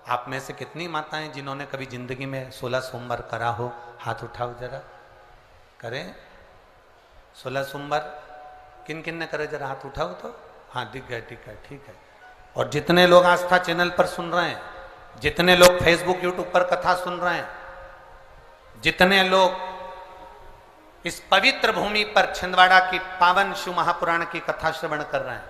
आप में से कितनी माताएं जिन्होंने कभी जिंदगी में 16 सोमवार करा हो? हाथ उठाओ जरा। करें 16 सोमवार? किन किन ने करे जरा हाथ उठाओ तो। हाँ दिख गए, ठीक है, ठीक है। और जितने लोग आस्था चैनल पर सुन रहे हैं, जितने लोग फेसबुक यूट्यूब पर कथा सुन रहे हैं, जितने लोग इस पवित्र भूमि पर छिंदवाड़ा की पावन शिव महापुराण की कथा श्रवण कर रहे हैं,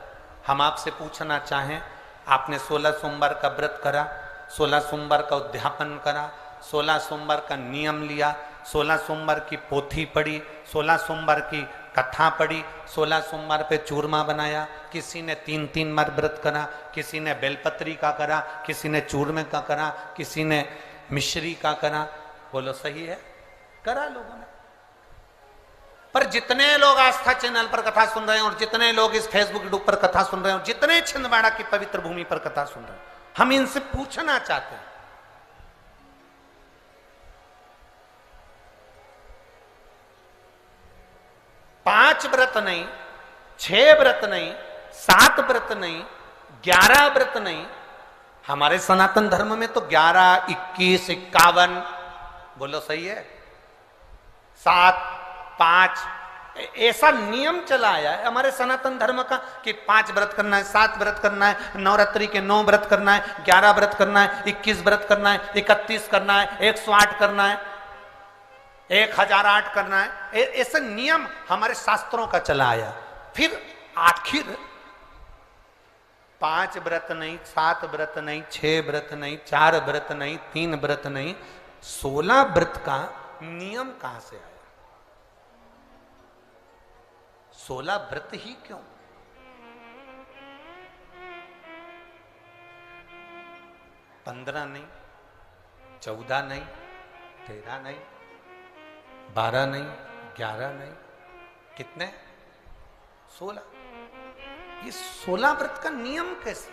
हम आपसे पूछना चाहें, आपने 16 सोमवार का व्रत करा, 16 सोमवार का उद्यापन करा, 16 सोमवार का नियम लिया, 16 सोमवार की पोथी पढ़ी, 16 सोमवार की कथा पढ़ी, 16 सोमवार पे चूरमा बनाया, किसी ने 3-3 बार व्रत करा, किसी ने बेलपत्री का करा, किसी ने चूरमे का करा, किसी ने मिश्री का करा। बोलो सही है? करा लोगों ने। पर जितने लोग आस्था चैनल पर कथा सुन रहे हैं और जितने लोग इस फेसबुक यूट्यूब पर कथा सुन रहे हैं और जितने छिंदवाड़ा की पवित्र भूमि पर कथा सुन रहे हैं, हम इनसे पूछना चाहते हैं, 5 व्रत नहीं, 6 व्रत नहीं, 7 व्रत नहीं, 11 व्रत नहीं, हमारे सनातन धर्म में तो 11, 21, 51, बोलो सही है, 7, 5, ऐसा नियम चला आया है हमारे सनातन धर्म का कि 5 व्रत करना है, 7 व्रत करना है, नवरात्रि के 9 व्रत करना है, 11 व्रत करना है, 21 व्रत करना है, 31 करना है, 108 करना है, 1008 करना है। ऐसे नियम हमारे शास्त्रों का चला आया। फिर आखिर 5 व्रत नहीं, 7 व्रत नहीं, 6 व्रत नहीं, 4 व्रत नहीं, 3 व्रत नहीं, 16 व्रत का नियम कहां से आया? 16 व्रत ही क्यों? 15 नहीं, 14 नहीं, 13 नहीं, 12 नहीं, 11 नहीं, कितने? 16। ये 16 व्रत का नियम कैसे?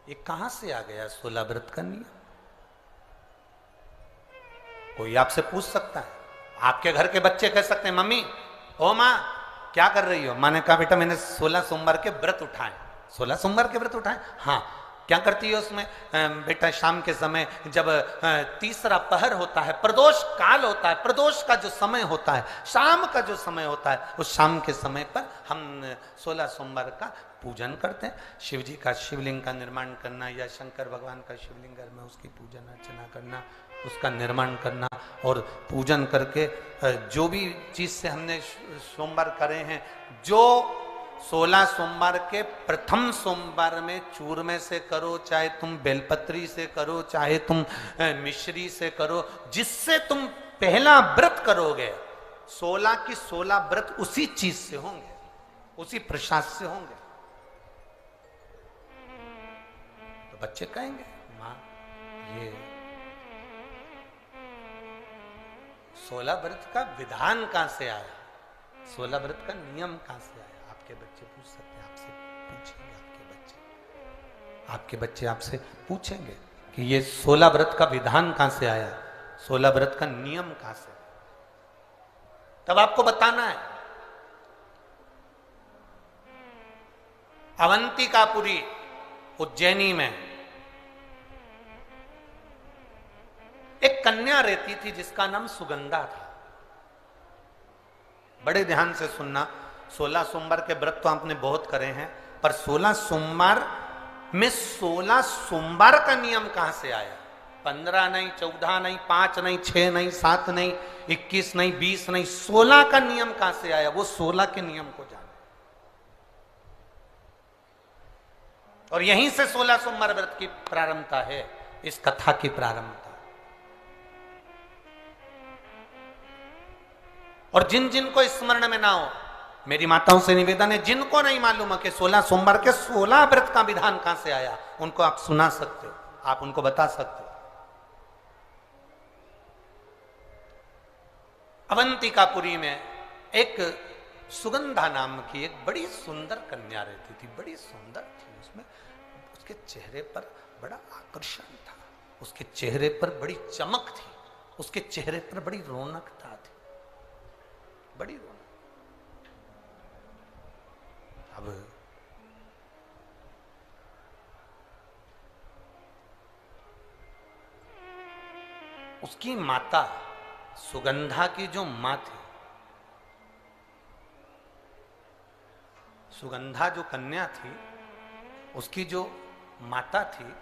ये कहां से आ गया 16 व्रत का नियम? कोई आपसे पूछ सकता है, आपके घर के बच्चे कह सकते हैं, मम्मी, ओ माँ क्या कर रही हो? माँ ने कहा, बेटा मैंने 16 सोमवार के व्रत उठाए। 16 सोमवार के व्रत उठाए? हाँ। क्या करती है उसमें? बेटा शाम के समय जब तीसरा पहर होता है, प्रदोष काल होता है, प्रदोष का जो समय होता है, शाम का जो समय होता है, उस शाम के समय पर हम 16 सोमवार का पूजन करते हैं। शिव जी का शिवलिंग का निर्माण करना या शंकर भगवान का शिवलिंग घर में उसकी पूजन अर्चना करना, उसका निर्माण करना और पूजन करके जो भी चीज से हमने सोमवार करे हैं, जो 16 सोमवार के प्रथम सोमवार में चूरमे से करो, चाहे तुम बेलपत्री से करो, चाहे तुम मिश्री से करो, जिससे तुम पहला व्रत करोगे, 16 की 16 व्रत उसी चीज से होंगे, उसी प्रसाद से होंगे। तो बच्चे कहेंगे, माँ ये 16 व्रत का विधान कहां से आया? 16 व्रत का नियम कहां से आया? आपके बच्चे पूछ सकते हैं, आपसे पूछेंगे आपके बच्चे आपसे पूछेंगे कि ये 16 व्रत का विधान कहां से आया, 16 व्रत का नियम कहां से? तब आपको बताना है। अवंतिकापुरी उज्जैनी में एक कन्या रहती थी जिसका नाम सुगंधा था। बड़े ध्यान से सुनना, 16 सोमवार के व्रत तो आपने बहुत करे हैं, पर 16 सोमवार में 16 सोमवार का नियम कहां से आया? 15 नहीं, 14 नहीं, 5 नहीं, 6 नहीं, 7 नहीं, 21 नहीं, 20 नहीं, 16 का नियम कहां से आया? वो 16 के नियम को जाने। और यहीं से 16 सोमवार व्रत की प्रारंभता है, इस कथा की प्रारंभता। और जिन जिन को स्मरण में ना हो, मेरी माताओं से निवेदन है, जिनको नहीं मालूम है कि 16 सोमवार के 16 व्रत का विधान कहां से आया, उनको आप सुना सकते हो, आप उनको बता सकते हो। अवंतिकापुरी में एक सुगंधा नाम की एक बड़ी सुंदर कन्या रहती थी, बड़ी सुंदर थी। उसमें उसके चेहरे पर बड़ा आकर्षण था, उसके चेहरे पर बड़ी चमक थी, उसके चेहरे पर बड़ी रौनकता थी, बड़ी रौनक। अब उसकी माता सुगंधा की जो मां थी, सुगंधा जो कन्या थी, उसकी जो माता थी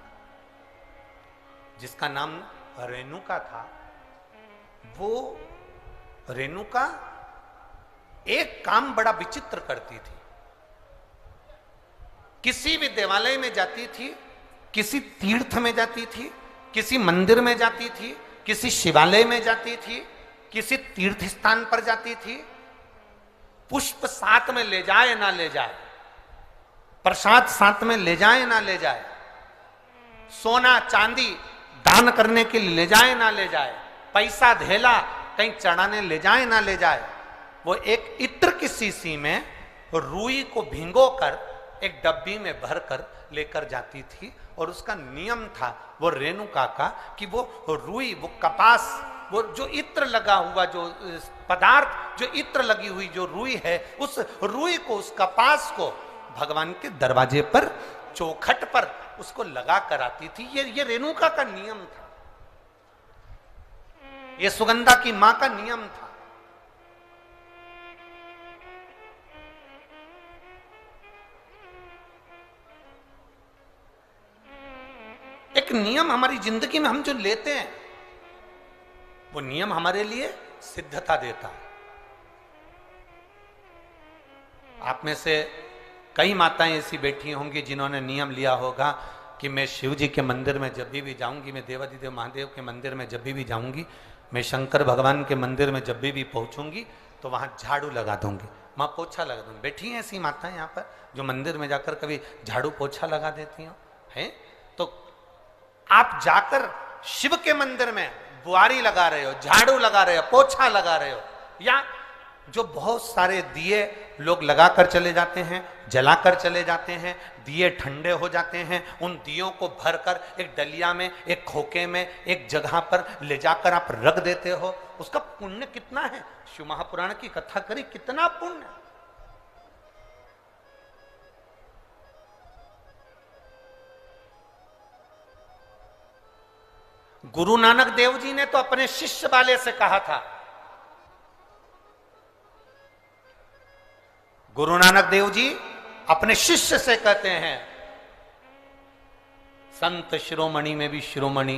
जिसका नाम रेणुका था, वो रेणुका एक काम बड़ा विचित्र करती थी। किसी भी देवालय में जाती थी, किसी तीर्थ में जाती थी, किसी मंदिर में जाती थी, किसी शिवालय में जाती थी, किसी तीर्थ स्थान पर जाती थी, पुष्प साथ में ले जाए ना ले जाए, प्रसाद साथ में ले जाए ना ले जाए, सोना चांदी दान करने के लिए ले जाए ना ले जाए, पैसा धेला कहीं चढ़ाने ले जाए ना ले जाए, वो एक इत्र की शीशी में रुई को भिंगो कर एक डब्बी में भरकर लेकर जाती थी। और उसका नियम था वो रेणुका का कि वो रुई, वो कपास, वो जो इत्र लगा हुआ जो पदार्थ, जो इत्र लगी हुई जो रुई है, उस रुई को, उस कपास को भगवान के दरवाजे पर, चौखट पर उसको लगा कर आती थी। ये रेणुका का नियम था, ये सुगंधा की मां का नियम था। एक नियम हमारी जिंदगी में हम जो लेते हैं, वो नियम हमारे लिए सिद्धता देता है। आप में से कई माताएं ऐसी बैठी होंगी जिन्होंने नियम लिया होगा कि मैं शिव जी के मंदिर में जब भी जाऊंगी, मैं देवाधिदेव महादेव के मंदिर में जब भी जाऊंगी, मैं शंकर भगवान के मंदिर में जब भी पहुंचूंगी तो वहां झाड़ू लगा दूंगी, वहां पोछा लगा दूंगी। बैठी हैं ऐसी माताएं यहाँ पर जो मंदिर में जाकर कभी झाड़ू पोछा लगा देती हो, हैं? तो आप जाकर शिव के मंदिर में बुआरी लगा रहे हो, झाड़ू लगा रहे हो, पोछा लगा रहे हो, या जो बहुत सारे दिए लोग लगाकर चले जाते हैं, जलाकर चले जाते हैं, दिए ठंडे हो जाते हैं, उन दियों को भरकर एक डलिया में, एक खोके में, एक जगह पर ले जाकर आप रख देते हो, उसका पुण्य कितना है? शिव महापुराण की कथा करी, कितना पुण्य। गुरु नानक देव जी ने तो अपने शिष्य वाले से कहा था, गुरु नानक देव जी अपने शिष्य से कहते हैं, संत शिरोमणि में भी शिरोमणि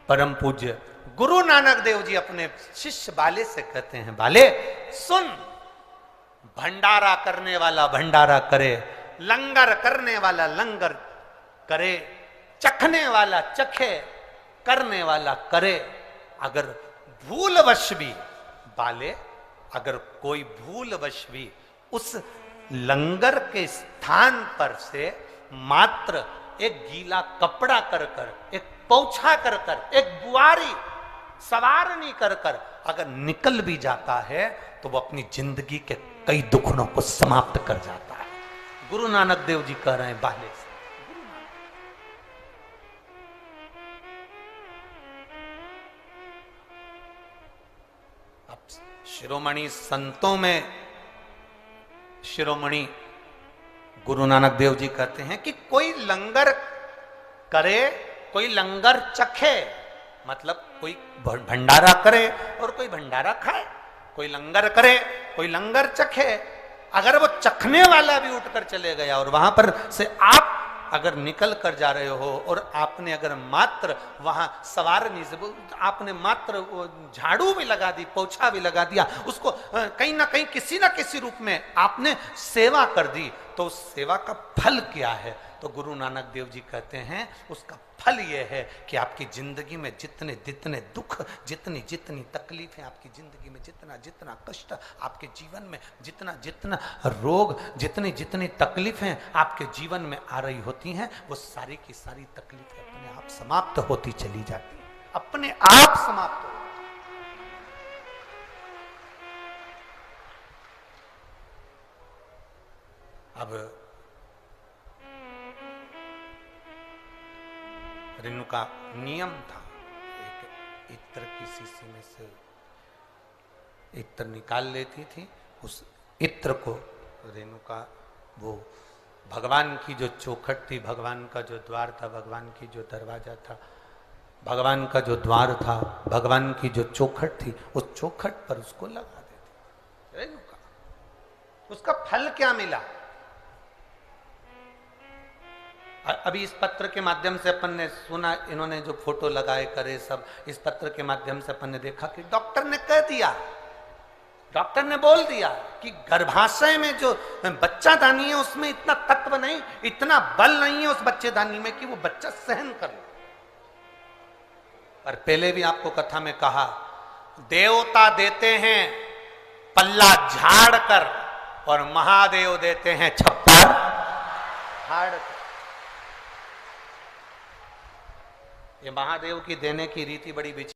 परम पूज्य गुरु नानक देव जी अपने शिष्य बाले से कहते हैं, बाले सुन, भंडारा करने वाला भंडारा करे, लंगर करने वाला लंगर करे, चखने वाला चखे, करने वाला करे। अगर भूलवश भी, बाले, अगर कोई भूलवश भी उस लंगर के स्थान पर से मात्र एक गीला कपड़ा कर कर, एक पोछा कर कर, एक बुआरी सवारनी कर कर अगर निकल भी जाता है तो वो अपनी जिंदगी के कई दुखों को समाप्त कर जाता है। गुरु नानक देव जी कह रहे हैं बाले से। अब शिरोमणि संतों में शिरोमणि गुरु नानक देव जी कहते हैं कि कोई लंगर करे, कोई लंगर चखे, मतलब कोई भंडारा करे और कोई भंडारा खाए, कोई लंगर करे, कोई लंगर चखे। अगर वो चखने वाला भी उठकर चले गया और वहां पर से आप अगर निकल कर जा रहे हो और आपने अगर मात्र वहां सवारनी से आपने मात्र झाड़ू भी लगा दी, पोछा भी लगा दिया, उसको कहीं ना कहीं किसी ना किसी रूप में आपने सेवा कर दी, तो उस सेवा का फल क्या है? तो गुरु नानक देव जी कहते हैं उसका फल यह है कि आपकी जिंदगी में जितने जितने दुख, जितनी जितनी तकलीफें आपकी जिंदगी में, जितना जितना कष्ट आपके जीवन में, जितना जितना रोग, जितनी जितनी तकलीफें आपके जीवन में आ रही होती हैं, वो सारी की सारी तकलीफें अपने आप समाप्त होती चली जाती हैं, अपने आप समाप्त हो। अब रेणुका नियम था, एक इत्र की शीशी में से इत्र निकाल लेती थी, उस इत्र को रेणुका वो भगवान की जो चौखट थी, भगवान का जो द्वार था, भगवान की जो दरवाजा था, भगवान का जो द्वार था, भगवान की जो चौखट थी, उस चौखट पर उसको लगा देते। उसका फल क्या मिला? अभी इस पत्र के माध्यम से अपन ने सुना, इन्होंने जो फोटो लगाए करे सब, इस पत्र के माध्यम से अपन ने देखा कि डॉक्टर ने कह दिया, डॉक्टर ने बोल दिया कि गर्भाशय में जो बच्चादानी है उसमें इतना तत्व नहीं, इतना बल नहीं है उस बच्चेदानी में कि वो बच्चा सहन कर ले। पर पहले भी आपको कथा में कहा, देवता देते हैं पल्ला झाड़ कर और महादेव देते हैं छप्पर फाड़ कर। ये महादेव की देने की रीति बड़ी विचित्र